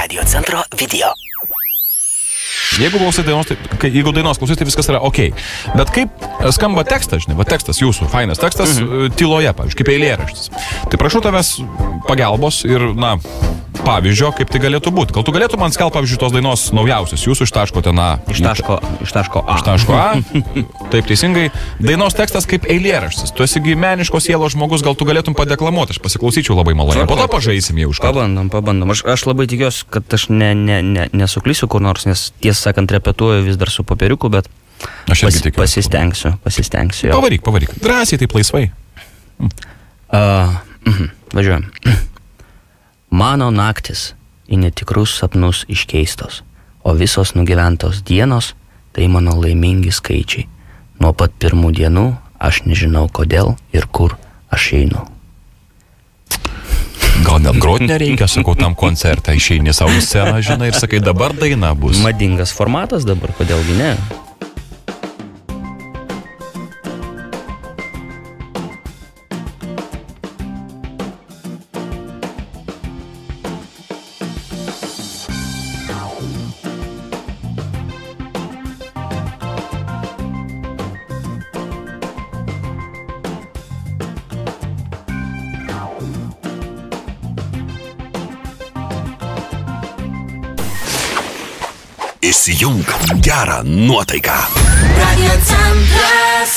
Radio Centro video. Jeigu dainos klausai, tai viskas yra ok. Bet kaip skamba tekstas, žinai, va tekstas jūsų, fainas tekstas, tyloje, pavyzdžiui, kaip eilėraštis. Tai prašau tavęs pagalbos ir, na, pavyzdžio, kaip tai galėtų būti. Gal tu galėtum man skelbti, pavyzdžiui, tos dainos naujausios, jūsų iš taško ten A. Iš taško A. Iš taško A. Taip teisingai. Dainos tekstas kaip eilėraštis. Tu esi meniškos sielos žmogus, gal tu galėtum padeklamuoti, aš pasiklausyčiau labai maloniai. Po to pažaisim jau už ką. Pabandom. Aš labai tikiuosi, kad aš nesuklysiu kur nors, nes tiesą sakant repetuoju vis dar su popieriuku, bet pasistengsiu. Pavaryk. Drąsiai, taip laisvai. Važiuojam. Mano naktis į netikrus sapnus iškeistos, o visos nugyventos dienos tai mano laimingi skaičiai. Nuo pat pirmų dienų aš nežinau kodėl ir kur aš einu. Gal net grot nereikia, sakau, tam koncertą išeini savo sceną, žinai, ir sakai, dabar daina bus. Madingas formatas dabar, kodėlgi ne? Įsijunk gerą nuotaiką. Radio Centras.